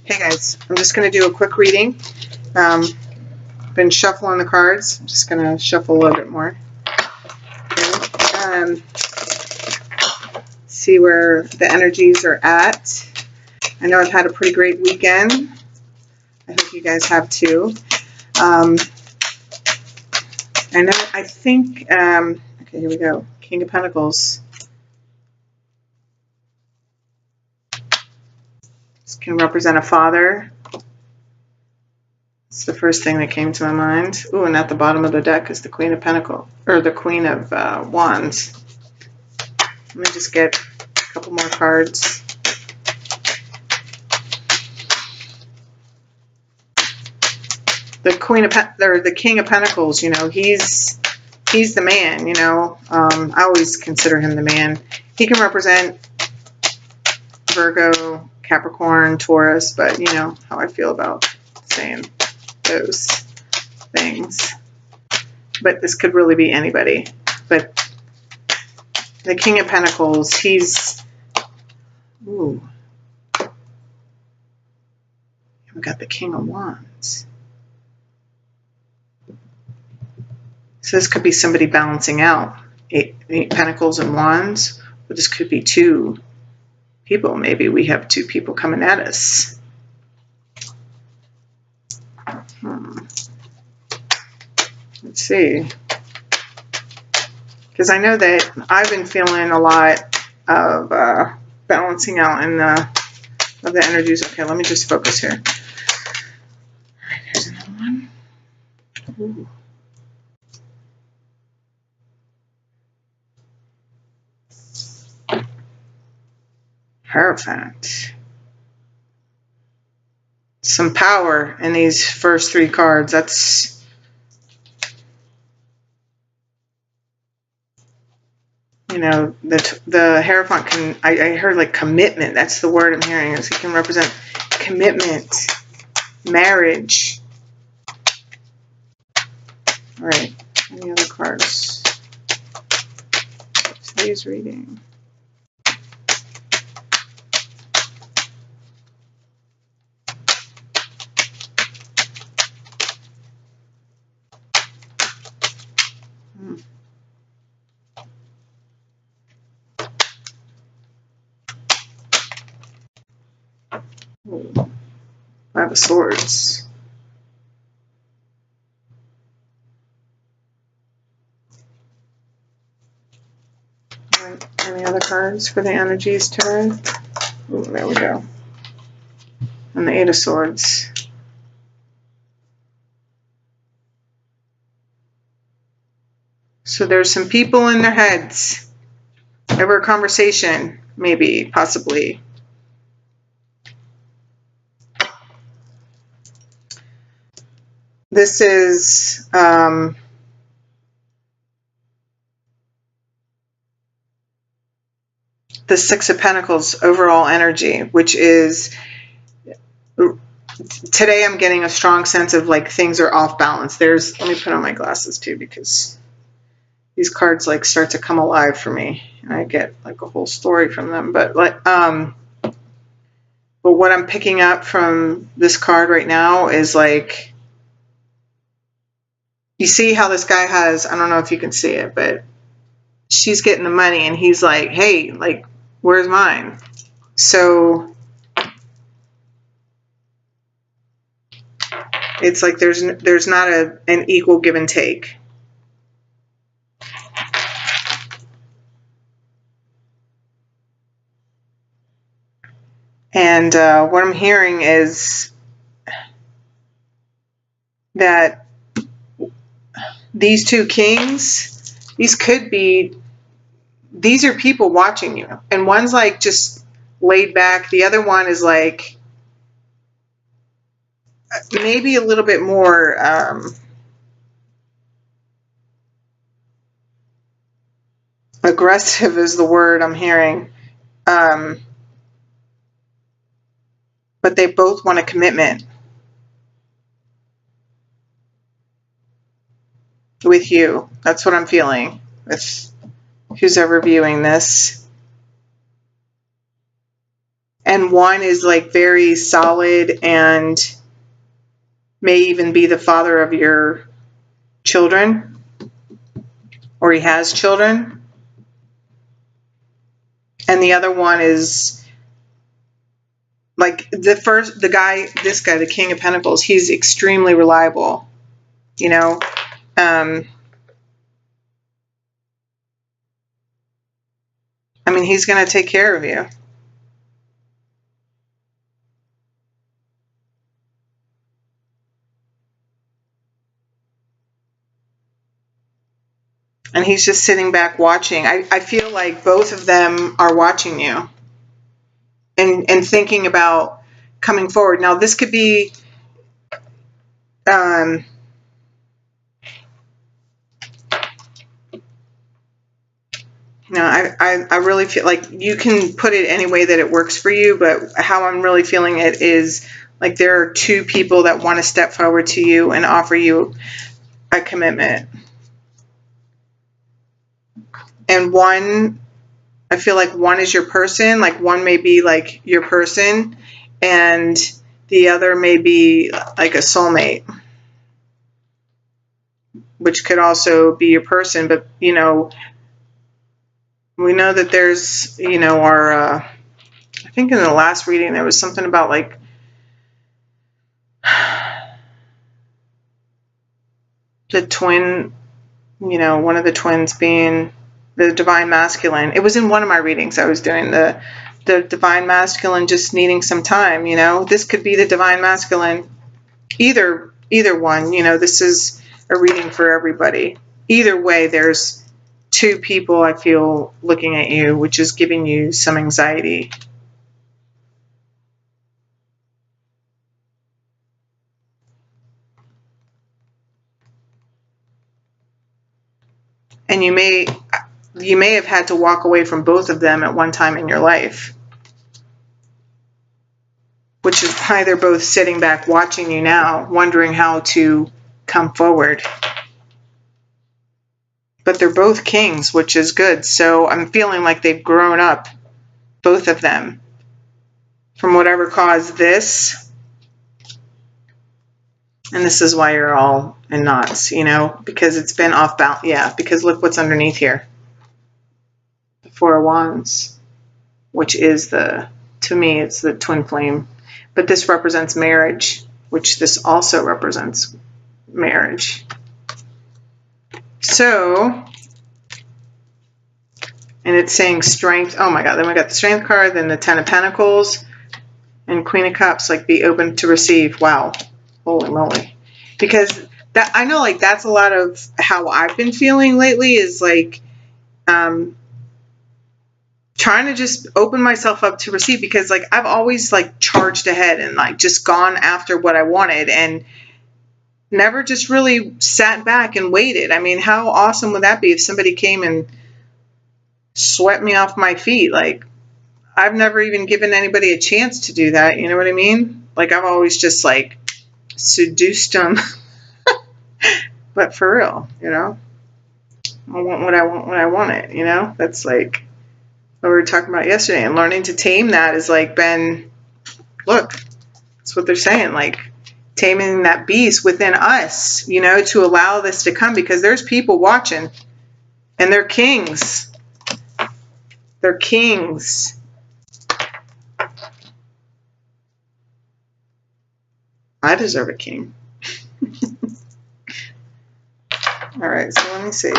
Hey guys, I'm just going to do a quick reading. Been shuffling the cards. I'm just going to shuffle a little bit more. Okay. See where the energies are at. I know I've had a pretty great weekend. I hope you guys have too. I think, okay, here we go. King of Pentacles. This can represent a father. It's the first thing that came to my mind. Ooh, and at the bottom of the deck is the Queen of Pentacles, or the Queen of Wands. Let me just get a couple more cards. The the King of Pentacles, you know, he's the man, you know. I always consider him the man. He can represent Virgo, Capricorn, Taurus, but you know how I feel about saying those things. But this could really be anybody. But the King of Pentacles, he's, ooh, we got the King of Wands. So this could be somebody balancing out eight Pentacles and Wands, but this could be two people. Maybe we have two people coming at us. Let's see. Because I know that I've been feeling a lot of balancing out in of the energies. Okay, let me just focus here. All right, there's another one. Ooh. Hierophant. Some power in these first three cards. That's, you know, the Hierophant can, I heard like commitment. That's the word I'm hearing. Is it can represent commitment, marriage. All right, any other cards? Today's reading. Five of Swords. All right, any other cards for the energies today? Ooh, there we go. And the Eight of Swords. So there's some people in their heads over a conversation, maybe, possibly. This is the Six of Pentacles overall energy, which is, today I'm getting a strong sense of like things are off balance. Let me put on my glasses too, because these cards like start to come alive for me. And I get like a whole story from them. But what I'm picking up from this card right now is like, you see how this guy has, I don't know if you can see it, but she's getting the money and he's like, hey, like, where's mine? So it's like there's not an equal give and take. And what I'm hearing is that these two kings, these are people watching you. And one's like just laid back. The other one is like maybe a little bit more aggressive is the word I'm hearing. But they both want a commitment with you. That's what I'm feeling with who's ever viewing this. And one is like very solid and may even be the father of your children, or he has children. And the other one is like this guy, the King of Pentacles, he's extremely reliable, you know. I mean, he's going to take care of you. And he's just sitting back watching. I feel like both of them are watching you and thinking about coming forward. Now, this could be, no, I really feel like you can put it any way that it works for you, but how I'm really feeling it is like there are two people that want to step forward to you and offer you a commitment. And one, I feel like one is your person, like one may be like your person, and the other may be like a soulmate, which could also be your person. But, you know, we know that there's, you know, I think in the last reading there was something about like the twin, you know, one of the twins being the divine masculine. It was in one of my readings I was doing, the divine masculine just needing some time, you know. This could be the divine masculine. Either one, you know, this is a reading for everybody. Either way, there's two people I feel looking at you, which is giving you some anxiety. And you may have had to walk away from both of them at one time in your life, which is why they're both sitting back watching you now, wondering how to come forward. But they're both kings, which is good. So I'm feeling like they've grown up, both of them, from whatever caused this. And this is why you're all in knots, you know, because it's been off balance. Yeah, because look what's underneath here. The Four of Wands, which is to me, it's the twin flame. But this represents marriage, which this also represents marriage. So, and it's saying strength. Oh my God, then we got the Strength card, then the Ten of Pentacles, and Queen of Cups, like be open to receive. Wow. Holy moly. Because that, I know like that's a lot of how I've been feeling lately, is like trying to just open myself up to receive, because like I've always like charged ahead and like just gone after what I wanted and never just really sat back and waited. I mean, how awesome would that be if somebody came and swept me off my feet? Like, I've never even given anybody a chance to do that. You know what I mean? Like, I've always just like seduced them. But for real, you know, I want what I want when I want it, you know? That's like what we were talking about yesterday. And learning to tame that has like been, look, that's what they're saying, like taming that beast within us, you know, to allow this to come, because there's people watching and they're kings. They're kings. I deserve a king. All right, so let me see.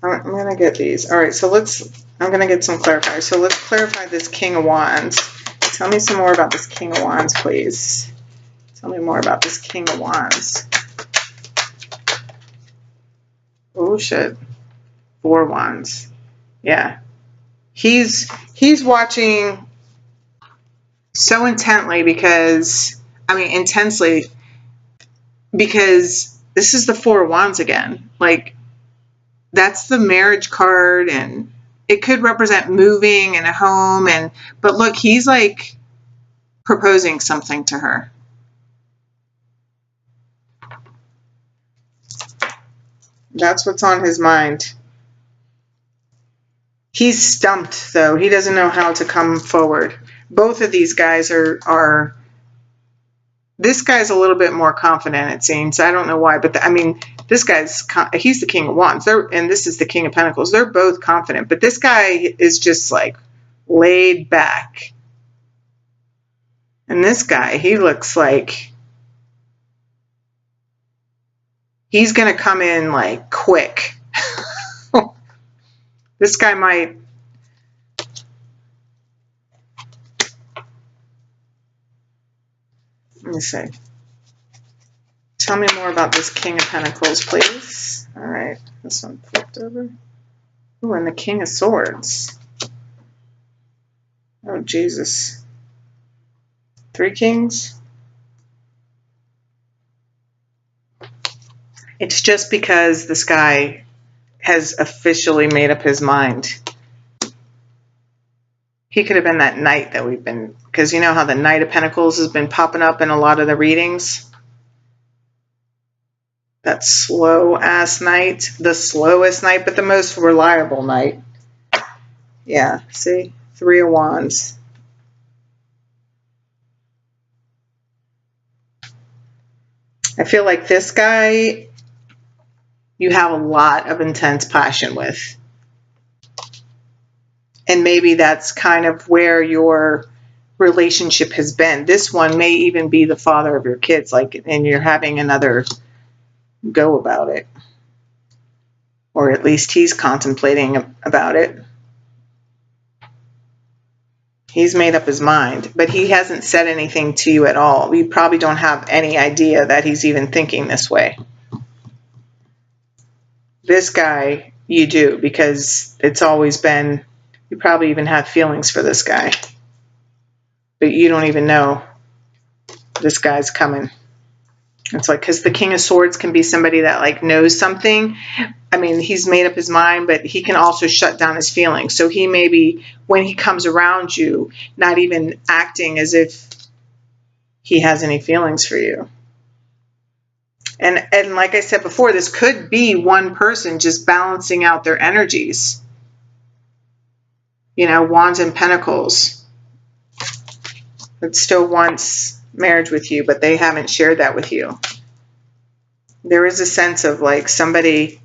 I'm going to get these. All right, so I'm going to get some clarifiers. So let's clarify this King of Wands. Tell me some more about this King of Wands, please. Tell me more about this King of Wands. Oh, shit. Four Wands. Yeah. He's watching so intently because, I mean, intensely, because this is the Four of Wands again. Like, that's the marriage card, and it could represent moving and a home, but look, he's like proposing something to her. That's what's on his mind. He's stumped, though. He doesn't know how to come forward. Both of these guys are this guy's a little bit more confident, it seems. I don't know why, but I mean, this guy's, he's the King of Wands. And this is the King of Pentacles. They're both confident, but this guy is just like laid back. And this guy, he looks like he's going to come in like quick. This guy might. Let me see. Tell me more about this King of Pentacles, please. All right. This one flipped over. Ooh, and the King of Swords. Oh, Jesus. 3 kings? It's just because this guy has officially made up his mind. He could have been that knight that we've been, because you know how the Knight of Pentacles has been popping up in a lot of the readings? That slow-ass knight. The slowest knight, but the most reliable knight. Yeah, see? 3 of Wands. I feel like this guy, you have a lot of intense passion with. And maybe that's kind of where your relationship has been. This one may even be the father of your kids, like, and you're having another go about it. Or at least he's contemplating about it. He's made up his mind, but he hasn't said anything to you at all. You probably don't have any idea that he's even thinking this way. This guy, you do, because it's always been, you probably even have feelings for this guy. But you don't even know this guy's coming. It's like, because the King of Swords can be somebody that like knows something. I mean, he's made up his mind, but he can also shut down his feelings. So he may be, when he comes around you, not even acting as if he has any feelings for you. And like I said before, this could be one person just balancing out their energies. You know, Wands and Pentacles. It still wants marriage with you, but they haven't shared that with you. There is a sense of like somebody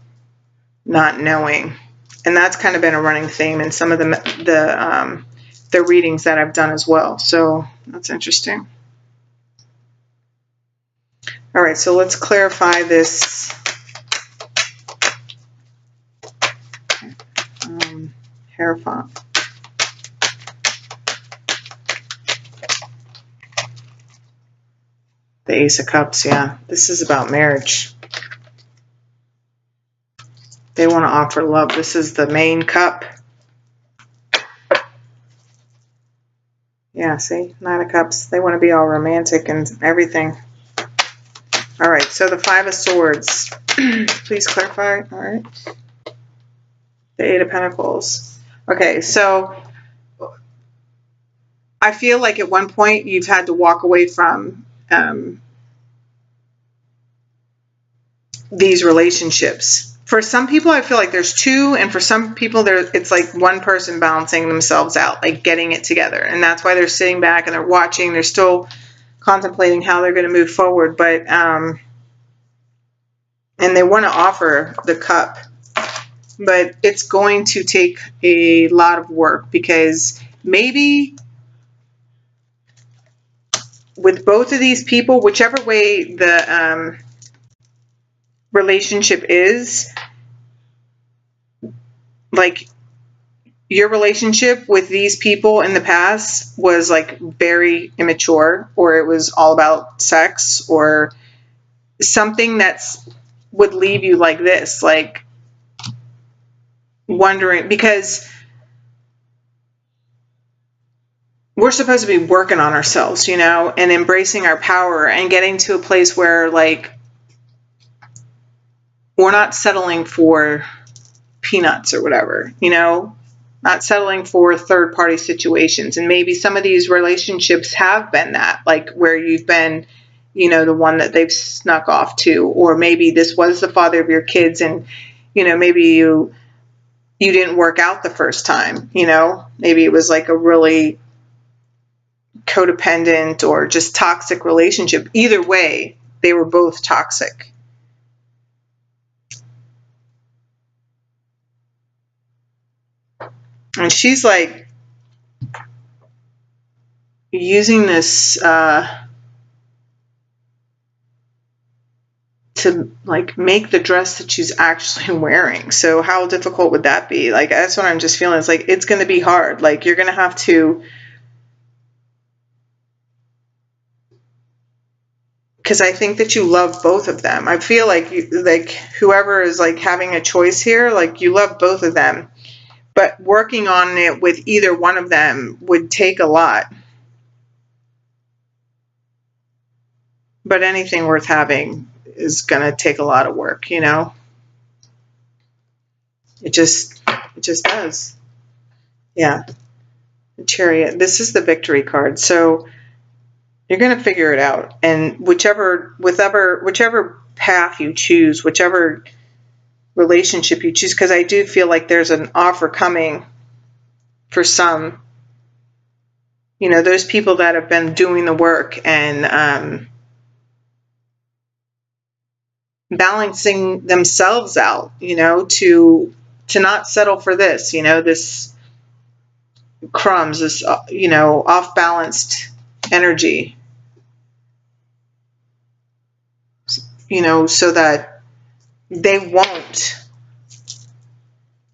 not knowing, and that's kind of been a running theme in some of the readings that I've done as well. So that's interesting. All right, so let's clarify this Hierophant. The Ace of Cups, yeah. This is about marriage. They want to offer love. This is the main cup. Yeah, see? 9 of Cups. They want to be all romantic and everything. All right, so the 5 of Swords. Please clarify. All right. The 8 of Pentacles. Okay, so I feel like at one point you've had to walk away from these relationships. For some people, I feel like there's 2, and for some people, it's like one person balancing themselves out, like getting it together. And that's why they're sitting back and they're watching. They're still contemplating how they're going to move forward. But, and they want to offer the cup. But it's going to take a lot of work, because maybe with both of these people, whichever way the relationship is, like your relationship with these people in the past was like very immature, or it was all about sex or something that's would leave you like this, like wondering, because we're supposed to be working on ourselves, you know, and embracing our power and getting to a place where like we're not settling for peanuts or whatever, you know, not settling for third-party situations. And maybe some of these relationships have been that, like where you've been, you know, the one that they've snuck off to, or maybe this was the father of your kids, and, you know, maybe you you didn't work out the first time, you know? Maybe it was like a really codependent or just toxic relationship. Either way, they were both toxic. And she's like using this to like make the dress that she's actually wearing. So how difficult would that be? Like, that's what I'm just feeling. It's like, it's going to be hard. Like, you're going to have to, because I think that you love both of them. I feel like like whoever is like having a choice here, like you love both of them, but working on it with either one of them would take a lot. But anything worth having is going to take a lot of work, you know? It just does. Yeah. The Chariot. This is the victory card. So you're going to figure it out. And whichever path you choose, whichever relationship you choose, because I do feel like there's an offer coming for some, you know, those people that have been doing the work and balancing themselves out, you know, to not settle for this, you know, this crumbs, this, you know, off balanced energy, you know, so that they won't,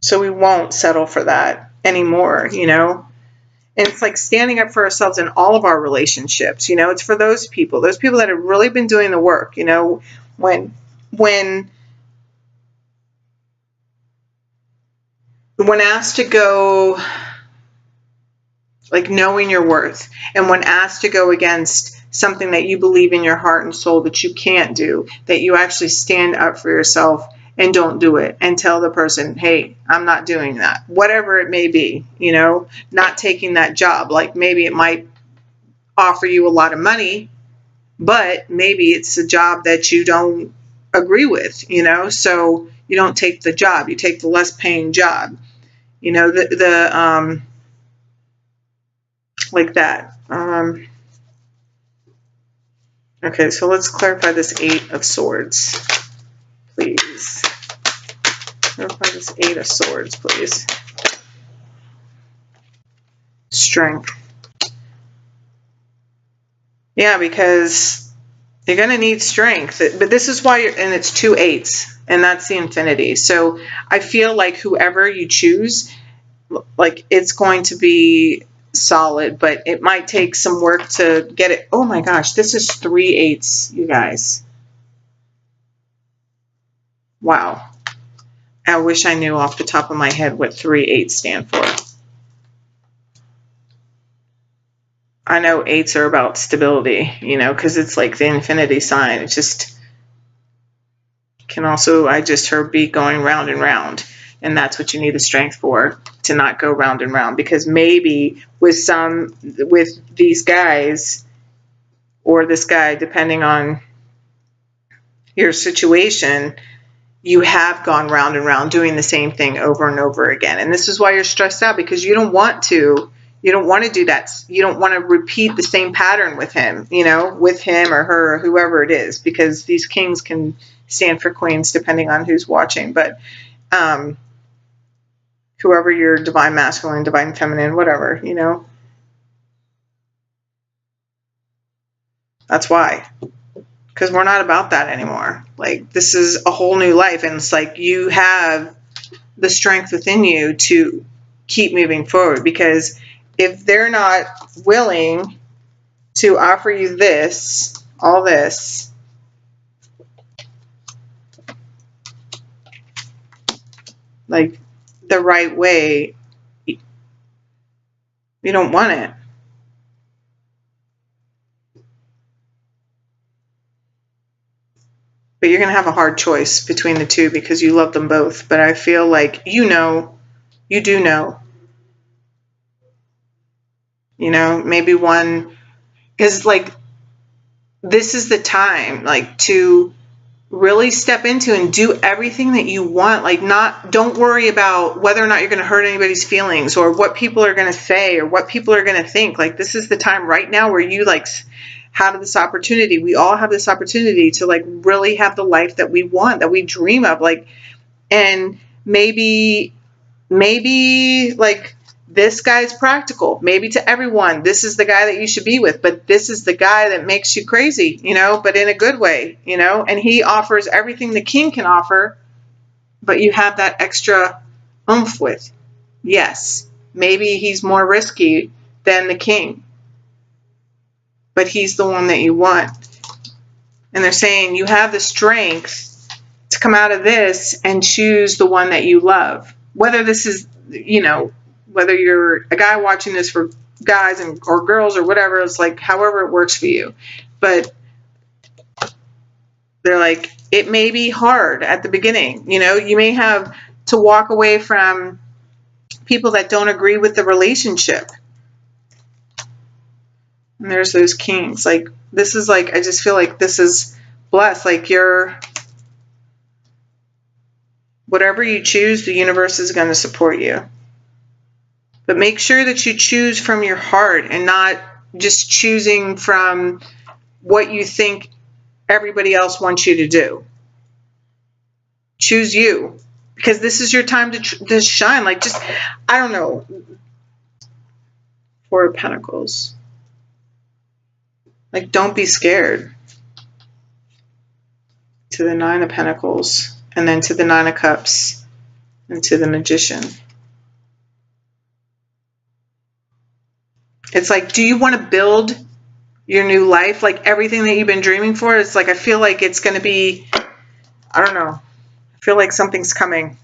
so we won't settle for that anymore, you know. And it's like standing up for ourselves in all of our relationships, you know. It's for those people that have really been doing the work, you know. When asked to go, like knowing your worth, and when asked to go against something that you believe in your heart and soul that you can't do, that you actually stand up for yourself and don't do it, and tell the person, hey, I'm not doing that, whatever it may be, you know. Not taking that job, like maybe it might offer you a lot of money, but maybe it's a job that you don't agree with, you know, so you don't take the job, you take the less paying job, you know, like that. Okay, so let's clarify this 8 of Swords, please. Clarify this 8 of Swords, please. Strength. Yeah, because you're going to need strength. But this is why and it's 2 8s, and that's the infinity. So I feel like whoever you choose, like it's going to be solid, but it might take some work to get it. Oh my gosh, this is 3 8s, you guys. Wow. I wish I knew off the top of my head what 3 8s stand for. I know 8s are about stability, you know, because it's like the infinity sign. It just can also, I just heard, be going round and round. And that's what you need the strength for, to not go round and round. Because maybe with these guys, or this guy, depending on your situation, you have gone round and round doing the same thing over and over again. And this is why you're stressed out, because you don't want to do that. You don't want to repeat the same pattern with him, you know, with him or her or whoever it is, because these kings can stand for queens depending on who's watching. But whoever your divine masculine, divine feminine, whatever, you know, that's why. Because we're not about that anymore. Like, this is a whole new life, and it's like you have the strength within you to keep moving forward. Because if they're not willing to offer you this, all this, like the right way, you don't want it. But you're going to have a hard choice between the two, because you love them both. But I feel like you do know. You know, maybe one, because like this is the time, like, to really step into and do everything that you want. Like, don't worry about whether or not you're going to hurt anybody's feelings or what people are going to say or what people are going to think. Like, this is the time right now where you like have this opportunity. We all have this opportunity to like really have the life that we want, that we dream of. Like, and maybe like, this guy's practical. Maybe to everyone, this is the guy that you should be with, but this is the guy that makes you crazy, you know, but in a good way, you know, and he offers everything the king can offer, but you have that extra oomph with. Yes, maybe he's more risky than the king, but he's the one that you want. And they're saying you have the strength to come out of this and choose the one that you love. Whether this is, you know, whether you're a guy watching this for guys or girls or whatever, it's like however it works for you. But they're like, it may be hard at the beginning. You know, you may have to walk away from people that don't agree with the relationship. And there's those kings. Like, this is like, I just feel like this is blessed. Like, whatever you choose, the universe is going to support you. But make sure that you choose from your heart and not just choosing from what you think everybody else wants you to do. Choose you, because this is your time to shine. Like, just, I don't know. Four of Pentacles. Like, don't be scared. To the Nine of Pentacles, and then to the Nine of Cups, and to the Magician. It's like, do you want to build your new life? Like, everything that you've been dreaming for? It's like, I feel like it's going to be, I don't know. I feel like something's coming.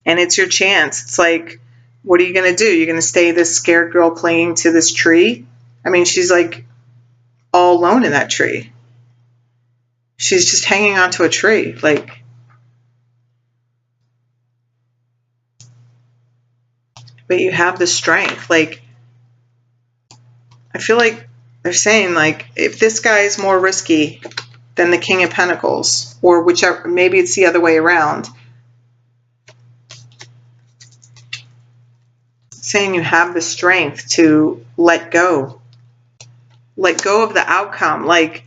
And it's your chance. It's like, what are you going to do? You're going to stay this scared girl clinging to this tree? I mean, she's like all alone in that tree. She's just hanging onto a tree. Like, but you have the strength. Like, I feel like they're saying, like, if this guy is more risky than the King of Pentacles, or whichever, maybe it's the other way around, saying you have the strength to let go of the outcome. Like,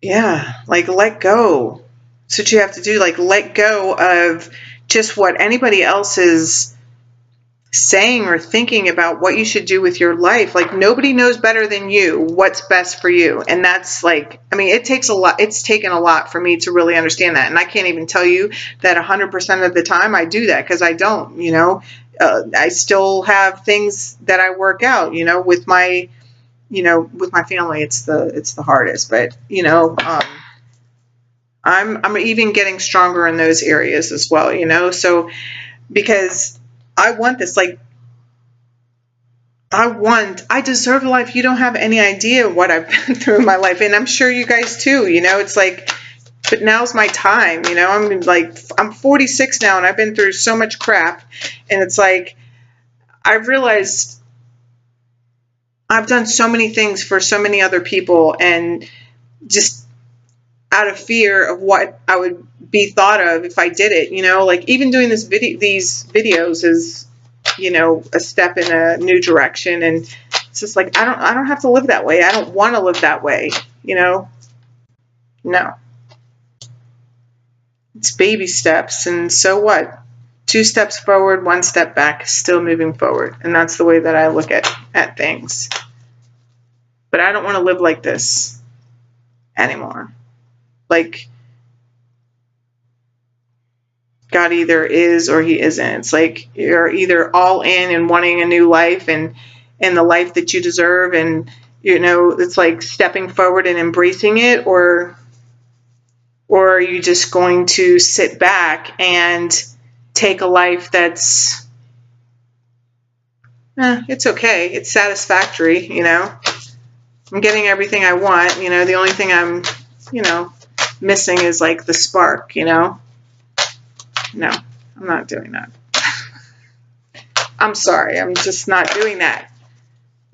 yeah, like, let go. That's what you have to do. Like, let go of just what anybody else is saying or thinking about what you should do with your life. Like, nobody knows better than you what's best for you. And that's like, I mean, it takes a lot. It's taken a lot for me to really understand that. And I can't even tell you that 100% of the time I do that, because I don't, you know. I still have things that I work out, you know, with my family. It's the hardest, but you know, I'm even getting stronger in those areas as well, you know. So, because I want this, like, I deserve a life. You don't have any idea what I've been through in my life. And I'm sure you guys too, you know. It's like, but now's my time, you know. I'm 46 now, and I've been through so much crap. And it's like, I've realized I've done so many things for so many other people, and just out of fear of what I would be thought of if I did it, you know. Like, even doing these videos is, you know, a step in a new direction. And it's just like, I don't have to live that way. I don't want to live that way, you know. No, it's baby steps. And so what? 2 steps forward, 1 step back, still moving forward. And that's the way that I look at things. But I don't want to live like this anymore. Like, God either is or he isn't. It's like, you're either all in and wanting a new life and the life that you deserve, and, you know, it's like stepping forward and embracing it, or are you just going to sit back and take a life that's, it's okay, it's satisfactory, you know. I'm getting everything I want, you know. The only thing I'm, you know, missing is like the spark, you know. No, I'm not doing that. I'm sorry, I'm just not doing that.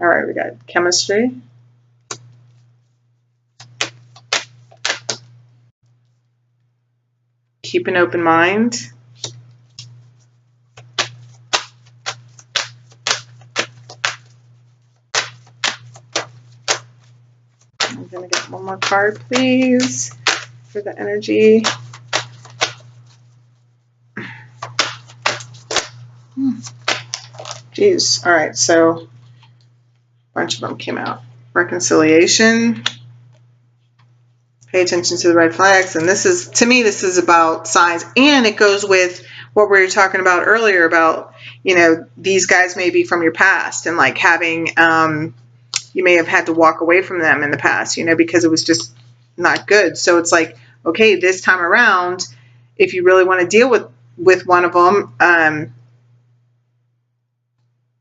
All right, we got chemistry. keep an open mind. I'm going to get one more card, please, for the energy. Jeez. All right, so a bunch of them came out. Reconciliation. Pay attention to the red flags. And this is, to me, this is about signs. And it goes with what we were talking about earlier about, you know, these guys may be from your past and like having, you may have had to walk away from them in the past, you know, because it was just not good. So it's like, okay, this time around, if you really want to deal with one of them,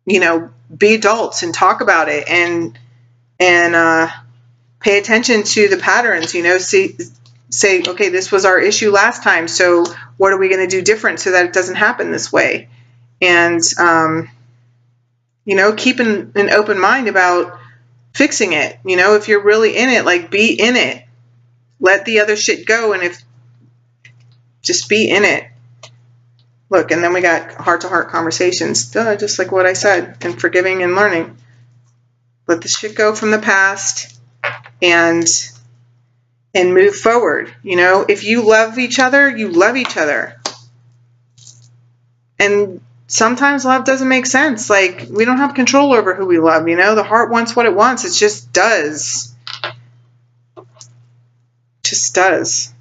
you know, be adults and talk about it and pay attention to the patterns, you know, say, okay, this was our issue last time. So what are we going to do different so that it doesn't happen this way? And, you know, keep an open mind about fixing it. You know, if you're really in it, like be in it, let the other shit go. And just be in it. Look, and then we got heart-to-heart conversations, just like what I said, and forgiving and learning. Let the shit go from the past and move forward. You know, if you love each other, you love each other. And sometimes love doesn't make sense. Like, we don't have control over who we love, you know? The heart wants what it wants. It just does. Just does.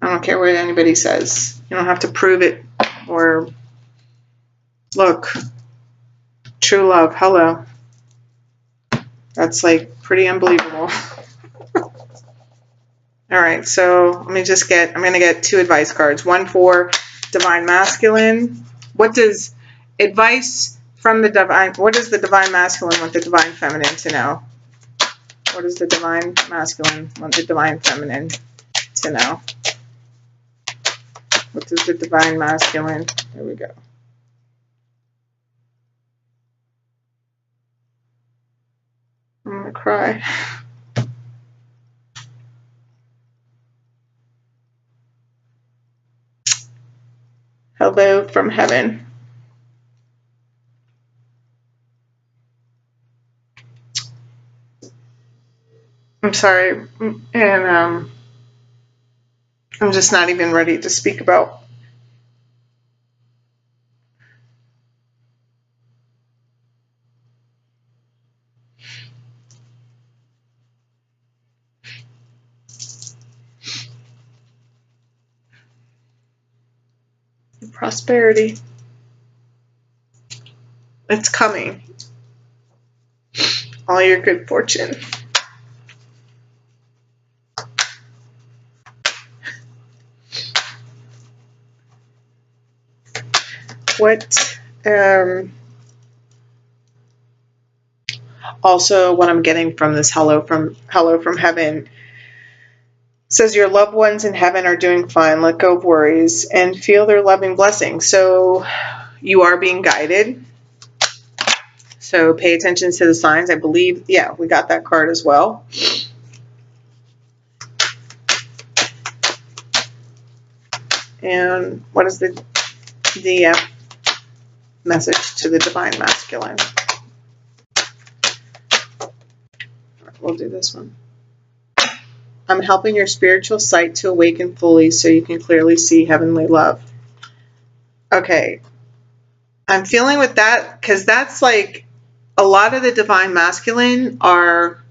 I don't care what anybody says. You don't have to prove it or look. True love. Hello. That's like pretty unbelievable. All right. So let me just I'm going to get 2 advice cards. One for Divine Masculine. What does advice from the Divine, what does the Divine Masculine want the Divine Feminine to know? What does the Divine Masculine want the Divine Feminine to know? What does the Divine Masculine, there we go. I'm going to cry. Hello from heaven. I'm sorry, and I'm just not even ready to speak about prosperity. It's coming. All your good fortune. What, also what I'm getting from this hello from heaven says your loved ones in heaven are doing fine. Let go of worries and feel their loving blessing. So you are being guided. So pay attention to the signs. I believe, yeah, we got that card as well. And what is the message to the Divine Masculine? We'll do this one. I'm helping your spiritual sight to awaken fully so you can clearly see heavenly love. Okay. I'm feeling with that because that's like a lot of the Divine Masculine are,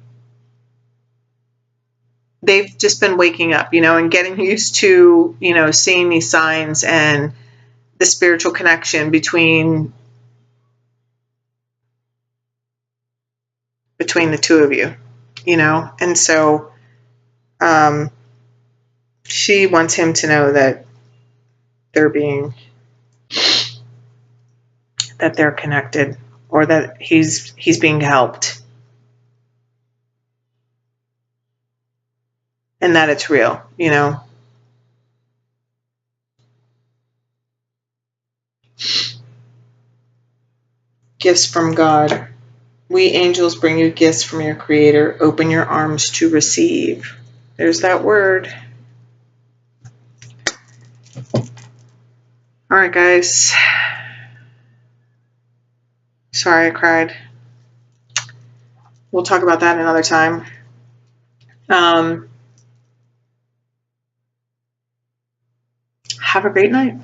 they've just been waking up, you know, and getting used to, you know, seeing these signs and the spiritual connection between the two of you, you know. And so she wants him to know that they're connected, or that he's being helped, and that it's real, you know. Gifts from God. We angels bring you gifts from your Creator. Open your arms to receive. There's that word. All right, guys. Sorry I cried. We'll talk about that another time. Have a great night.